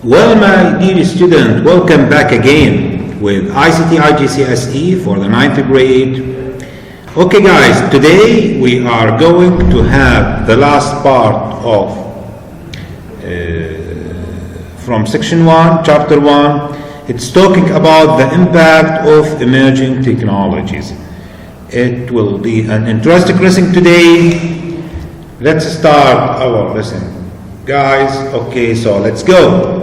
Well, my dear student, welcome back again with ICT IGCSE for the 9th grade. Okay guys, today we are going to have the last part of from section 1, chapter 1. It's talking about the impact of emerging technologies. It will be an interesting lesson today. Let's start our lesson. Guys, okay, so let's go.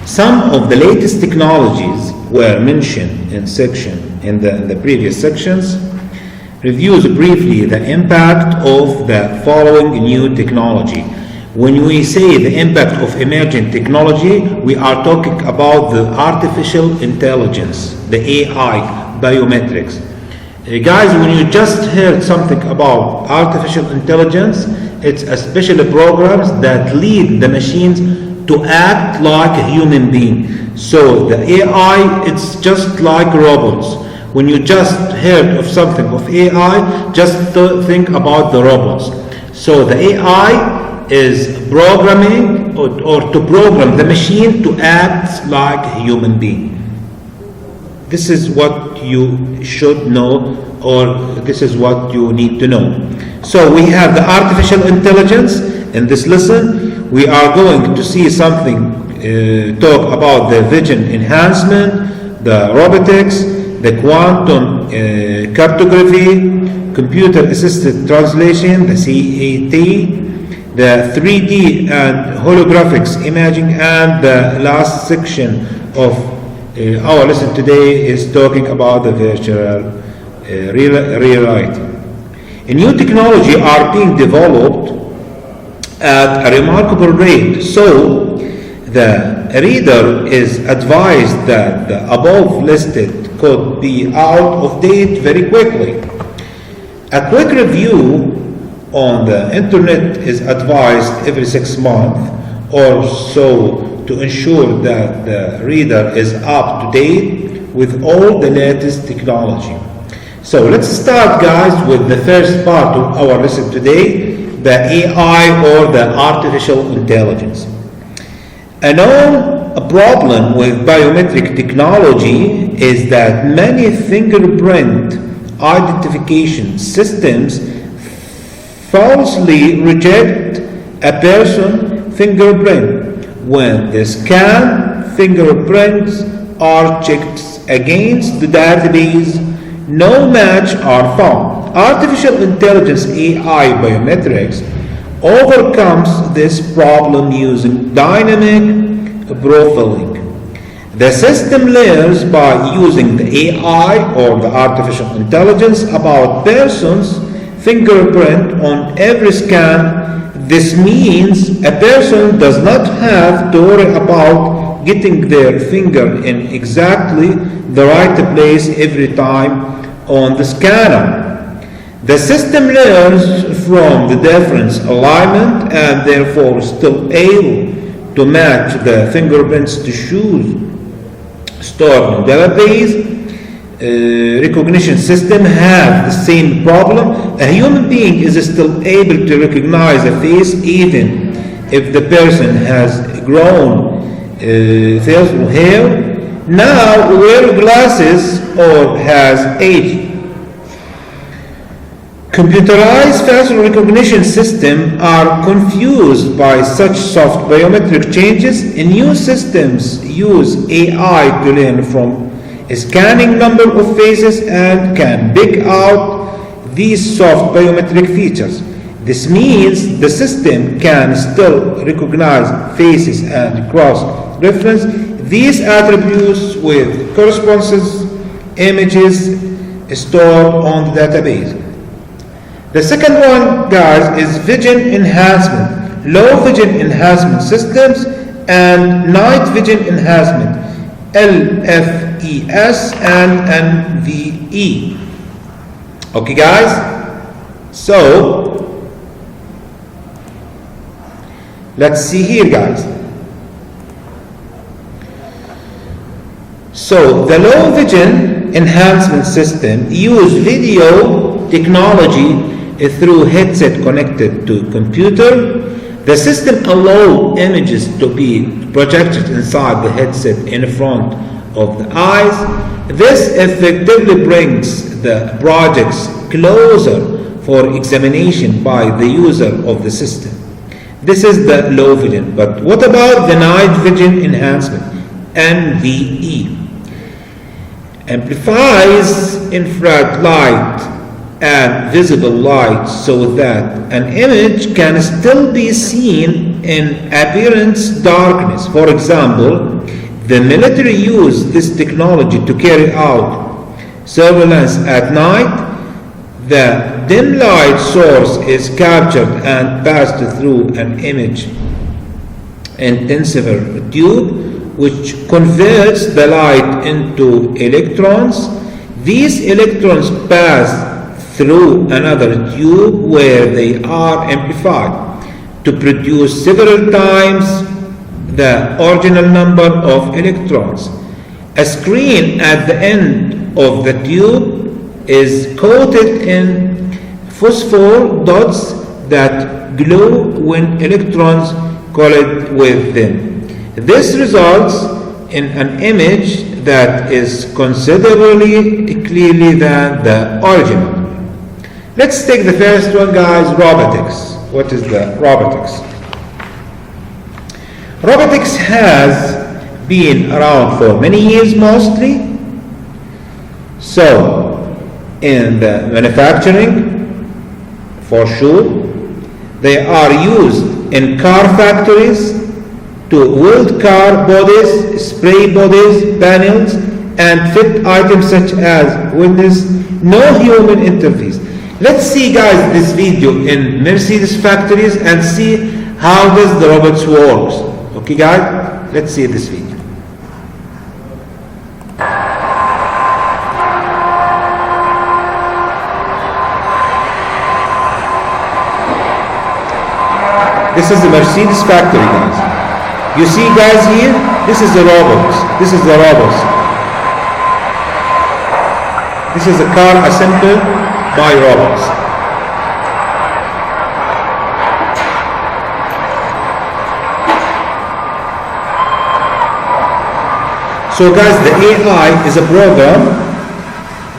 Some of the latest technologies were mentioned in the previous sections. Reviews briefly the impact of the following new technology. When we say the impact of emerging technology, we are talking about the artificial intelligence, the AI, biometrics. Guys, when you just heard something about artificial intelligence, it's a special programs that lead the machines to act like a human being. So the AI, it's just like robots. When you just heard of something of AI, just think about the robots. So the AI is programming or to program the machine to act like a human being. This is what you should know, or this is what you need to know. So we have the artificial intelligence. In this lesson, we are going to see something, talk about the vision enhancement, the robotics, the quantum cartography, computer assisted translation, the CAT, the 3D and holographics imaging, and the last section of our lesson today is talking about the virtual reality. A new technology are being developed at a remarkable rate, so the reader is advised that the above listed could be out of date very quickly. A quick review on the internet is advised every 6 months or so to ensure that the reader is up to date with all the latest technology. So let's start, guys, with the first part of our lesson today, the AI or the artificial intelligence. A known problem with biometric technology is that many fingerprint identification systems falsely reject a person's fingerprint. When the scanned fingerprints are checked against the database, no match are found. Artificial intelligence AI biometrics overcomes this problem using dynamic profiling. The system learns by using the AI or the artificial intelligence about person's fingerprint on every scan. This means a person does not have to worry about getting their finger in exactly the right place every time on the scanner. The system learns from the different alignment and therefore still able to match the fingerprints to shoes stored in database. Recognition system have the same problem. A human being is still able to recognize a face even if the person has grown facial hair, now wear glasses, or has aged. Computerized facial recognition systems are confused by such soft biometric changes. New systems use AI to learn from a scanning number of faces and can pick out these soft biometric features. This means the system can still recognize faces and cross-reference these attributes with corresponding images stored on the database. The second one, guys, is vision enhancement, low vision enhancement systems, and night vision enhancement, LFES and NVE. Okay, guys? So, let's see here, guys. So, the low vision enhancement system use video technology through headset connected to computer The system allows images to be projected inside the headset in front of the eyes. This effectively brings the projects closer for examination by the user of the system. This is the low vision. But what about the night vision enhancement, NVE? Amplifies infrared light and visible light so that an image can still be seen in appearance darkness. For example, the military use this technology to carry out surveillance at night. The dim light source is captured and passed through an image intensifier tube, which converts the light into electrons. These electrons pass through another tube where they are amplified to produce several times the original number of electrons. A screen at the end of the tube is coated in phosphor dots that glow when electrons collide with them. This results in an image that is considerably clearer than the original. Let's take the first one, guys, robotics. What is the robotics? Robotics has been around for many years mostly. So, in the manufacturing, for sure, they are used in car factories to weld car bodies, spray bodies, panels, and fit items such as windows. No human interface. Let's see, guys, this video in Mercedes factories and see how does the robots works. Okay, guys, let's see this video. This is the Mercedes factory, guys. You see, guys, here, this is the robots. This is the robots. This is a car assembled by robots. So, guys, the AI is a program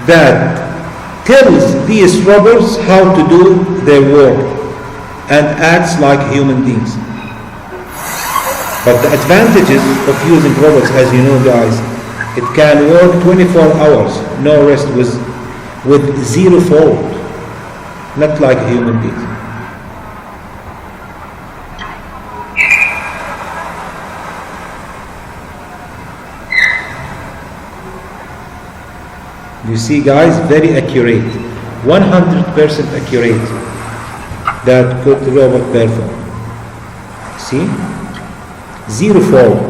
that tells these robots how to do their work and acts like human beings. But the advantages of using robots, as you know, guys, it can work 24 hours, no rest, with zero fault, not like human beings. You see, guys, very accurate, 100% accurate. That could the robot perform. See? Zero fault.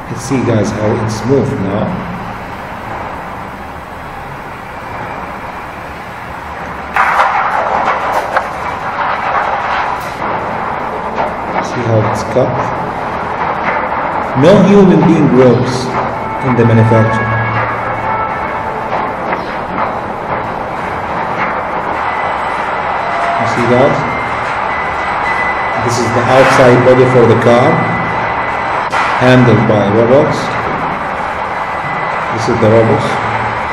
Let's see, guys, how it's moved now. See how it's cut? No human being works in the manufacturing. Guys, this is the outside body for the car, handled by robots. This is the robots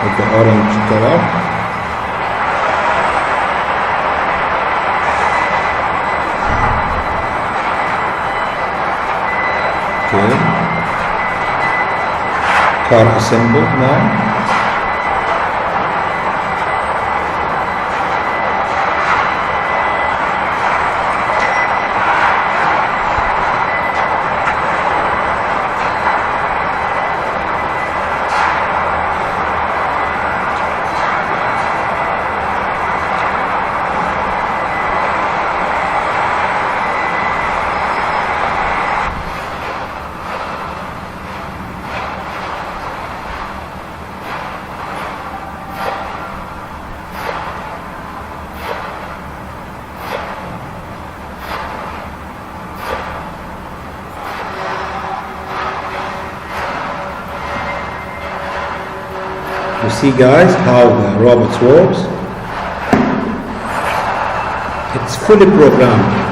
with the orange color. Okay. Car assembled now. see, guys, how the robots works. It's fully programmed.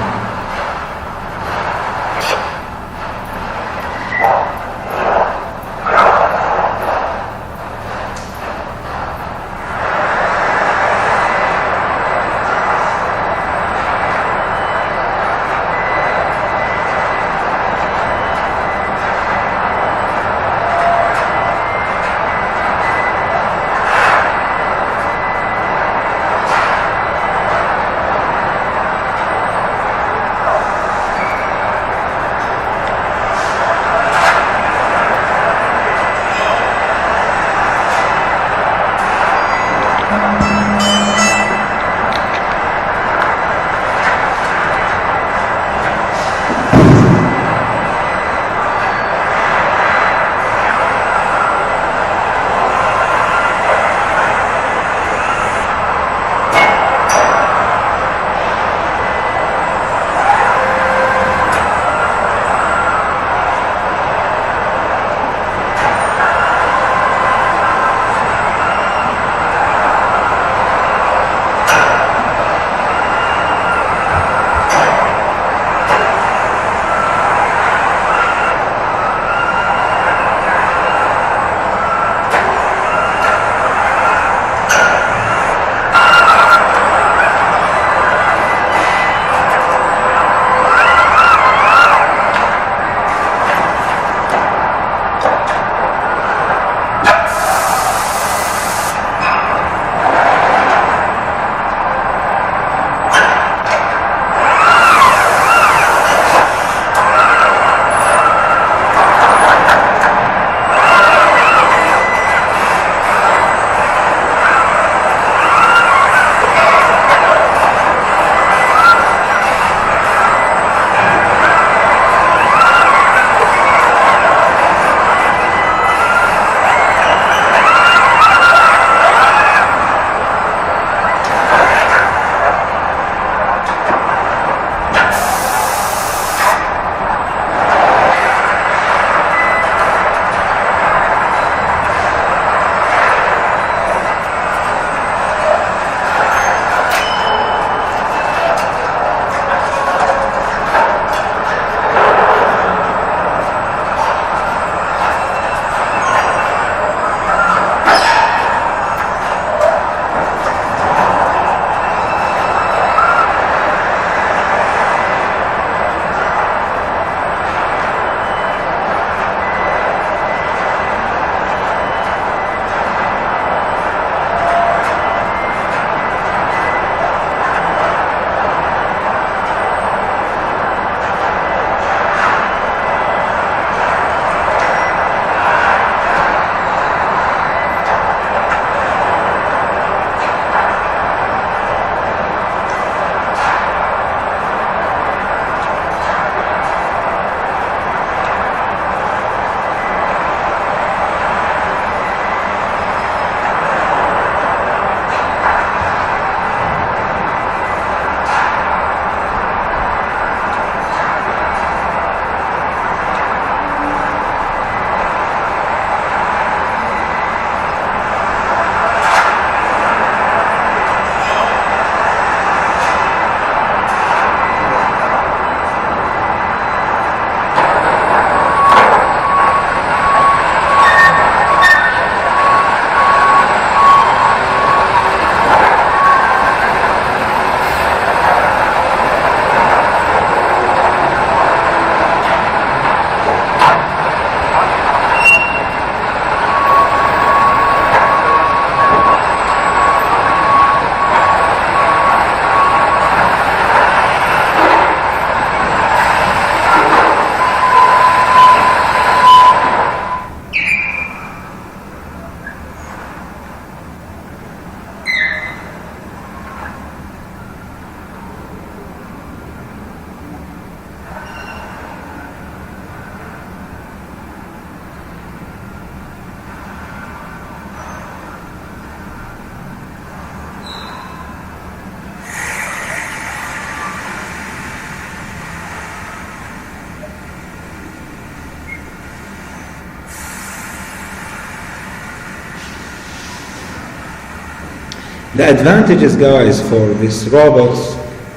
The advantages, guys, for this robots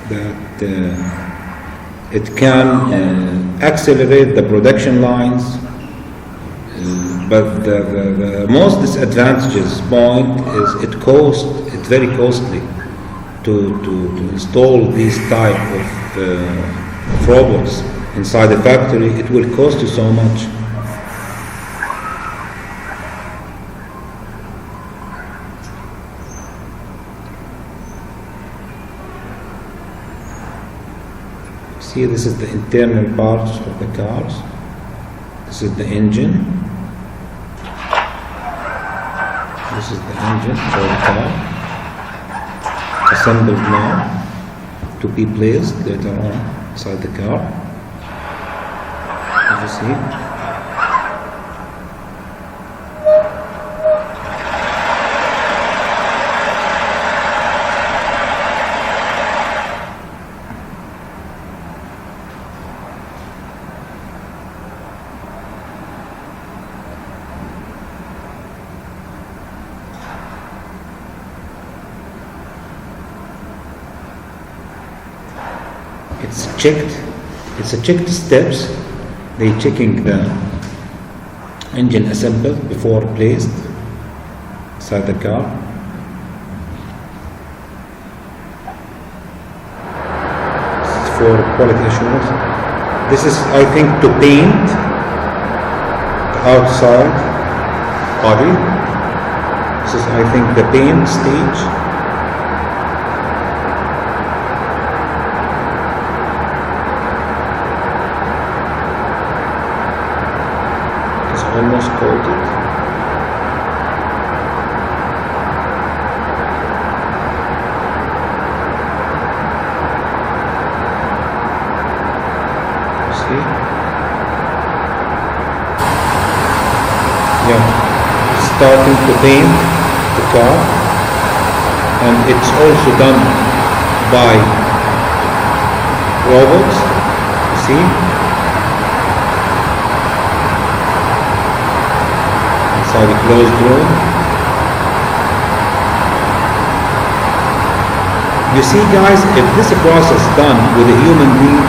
that it can accelerate the production lines, but the most disadvantageous point is it's very costly to install these type of robots inside the factory. It will cost you so much. See, this is the internal parts of the cars. This is the engine. This is the engine for the car. Assembled now to be placed later on inside the car. As you see. It's a checked steps. They checking the engine assembled before placed inside the car. This is for quality assurance. This is, I think, to paint the outside body. This is, I think, the paint stage. Almost coated. See? Yeah, starting to paint the car, and it's also done by robots. See? Inside a closed room. You see, guys, if this process done with a human being,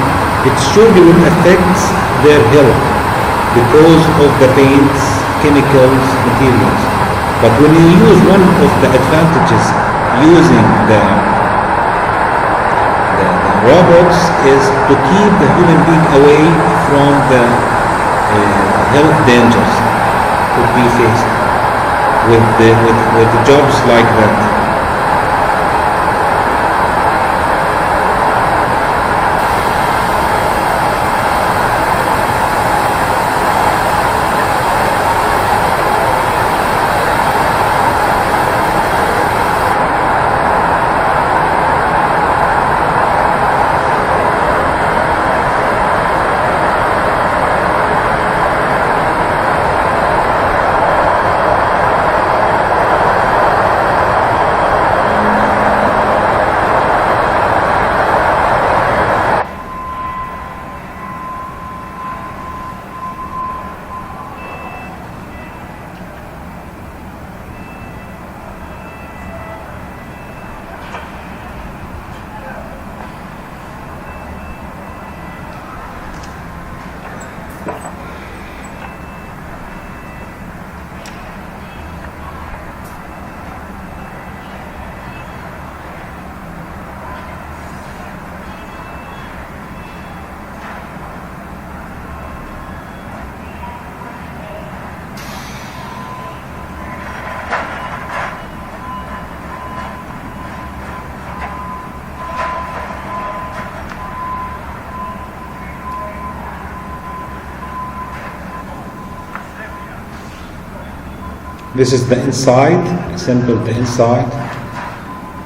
it surely will affect their health because of the paints, chemicals, materials. But when you use one of the advantages using the robots is to keep the human being away from the health dangers could be faced with the jobs like that. This is the inside, assemble the inside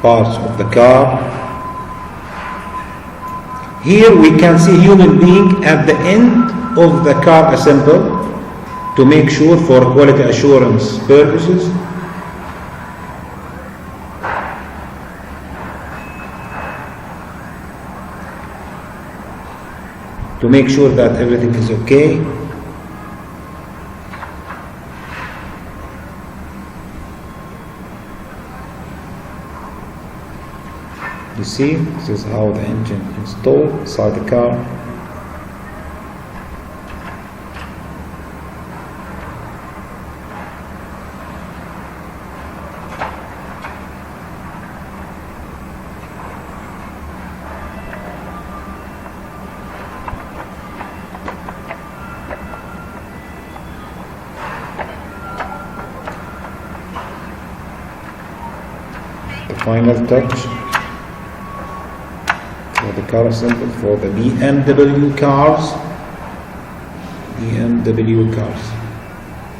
parts of the car. Here we can see human being at the end of the car assembled to make sure for quality assurance purposes. To make sure that everything is okay. You see, this is how the engine installed inside the car. The final touch for the car assembly for the BMW cars. BMW cars,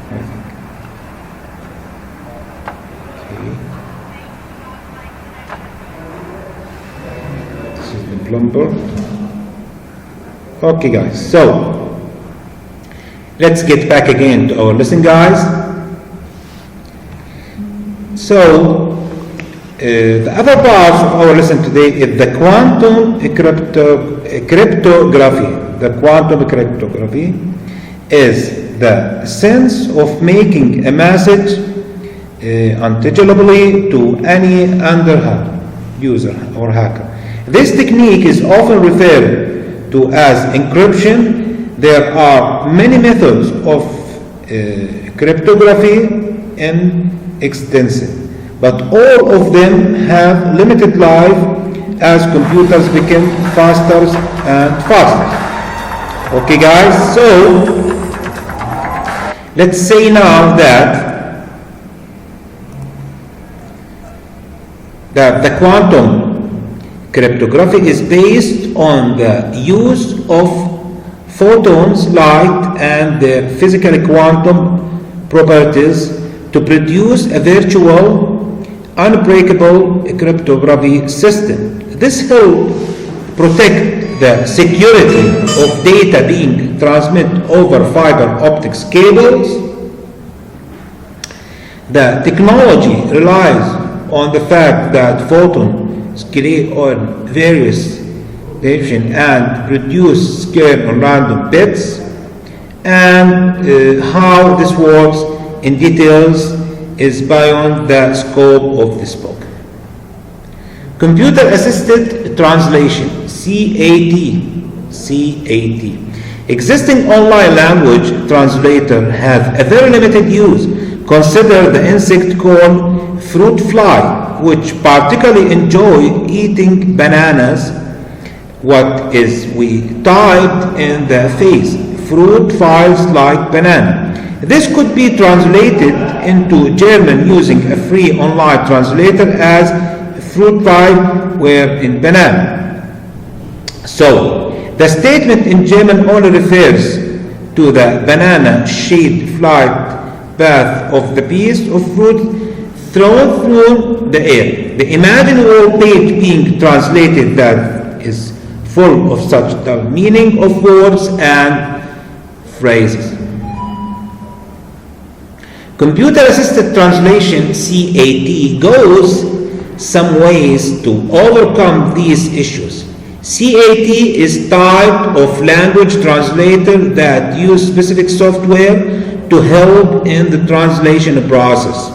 I think. Okay. This is the plumber. Okay, guys. So let's get back again to our lesson, guys. So the other part of our lesson today is the quantum cryptography. The quantum cryptography is the sense of making a message unintelligibly to any user or hacker. This technique is often referred to as encryption. There are many methods of cryptography and extensive, but all of them have limited life as computers become faster and faster. Okay, guys, so let's say now that the quantum cryptography is based on the use of photons, light, and their physical quantum properties to produce a virtual, unbreakable cryptography system. This helps protect the security of data being transmitted over fiber optics cables. The technology relies on the fact that photons create on various directions and produce scalar on random bits, and how this works in details is beyond the scope of this book. Computer Assisted Translation, CAT. Existing online language translators have a very limited use. Consider the insect called fruit fly, which particularly enjoy eating bananas. What is we typed in the face? Fruit flies like banana. This could be translated into German using a free online translator as fruit fly were in banana. So the statement in German only refers to the banana-shaped flight path of the piece of fruit thrown through the air. The imaginable page being translated that is full of such the meaning of words and phrases. Computer-assisted translation, CAT, goes some ways to overcome these issues. CAT is type of language translator that use specific software to help in the translation process.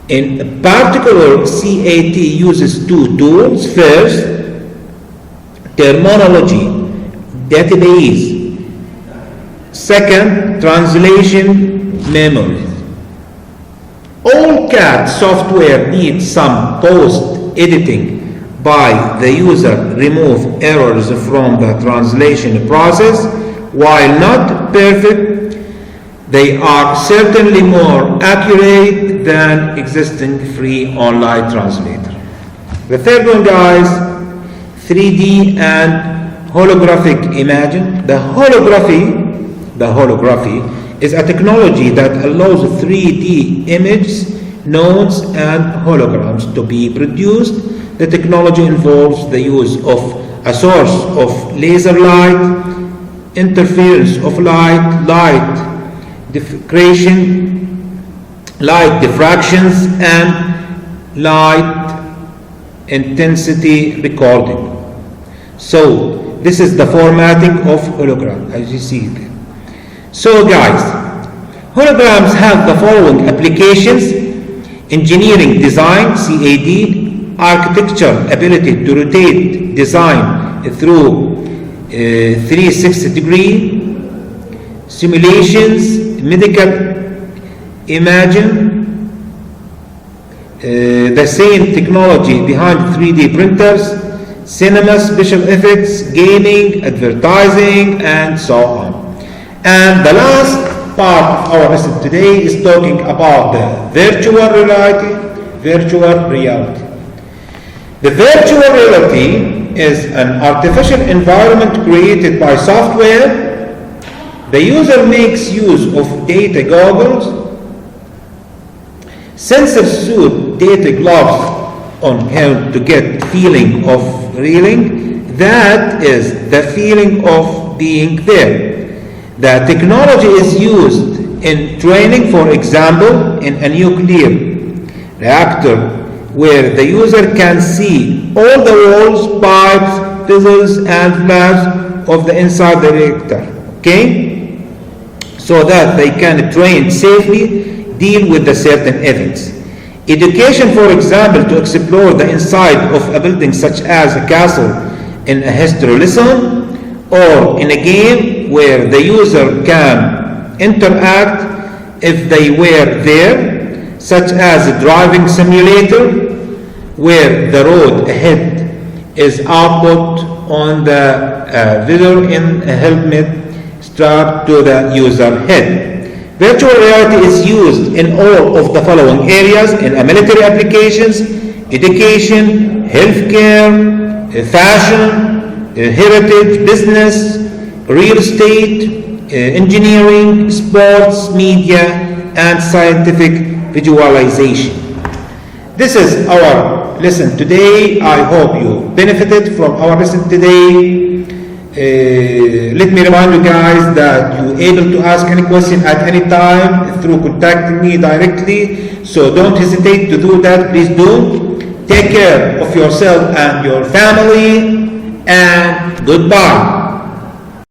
In particular, CAT uses two tools. First, terminology database. Second, translation memory. All CAT software needs some post-editing by the user, remove errors from the translation process. While not perfect, they are certainly more accurate than existing free online translator. The third one, guys, 3D and holographic imaging. The holography is a technology that allows 3D images, nodes, and holograms to be produced. The technology involves the use of a source of laser light, interference of light diffractions, and light intensity recording. So this is the formatting of hologram, as you see there. So guys, holograms have the following applications: engineering design, CAD, architecture ability to rotate design through 360-degree, simulations, medical imaging, the same technology behind 3D printers, cinema, special effects, gaming, advertising, and so on. And the last part of our lesson today is talking about the virtual reality. The virtual reality is an artificial environment created by software. The user makes use of data goggles, sensor suit, data gloves on him to get feeling of reeling. That is the feeling of being there. The technology is used in training, for example, in a nuclear reactor, where the user can see all the walls, pipes, vessels, and flaps of the inside the reactor, okay? So that they can train safely, deal with the certain events. Education, for example, to explore the inside of a building such as a castle in a history lesson, or in a game where the user can interact if they were there, such as a driving simulator, where the road ahead is output on the visor in a helmet strapped to the user head. Virtual reality is used in all of the following areas: in military applications, education, healthcare, fashion, heritage, business, real estate, engineering, sports, media, and scientific visualization. This is our lesson today. I hope you benefited from our lesson today. Let me remind you guys that you're able to ask any question at any time through contacting me directly. So don't hesitate to do that. Please do. Take care of yourself and your family. And goodbye.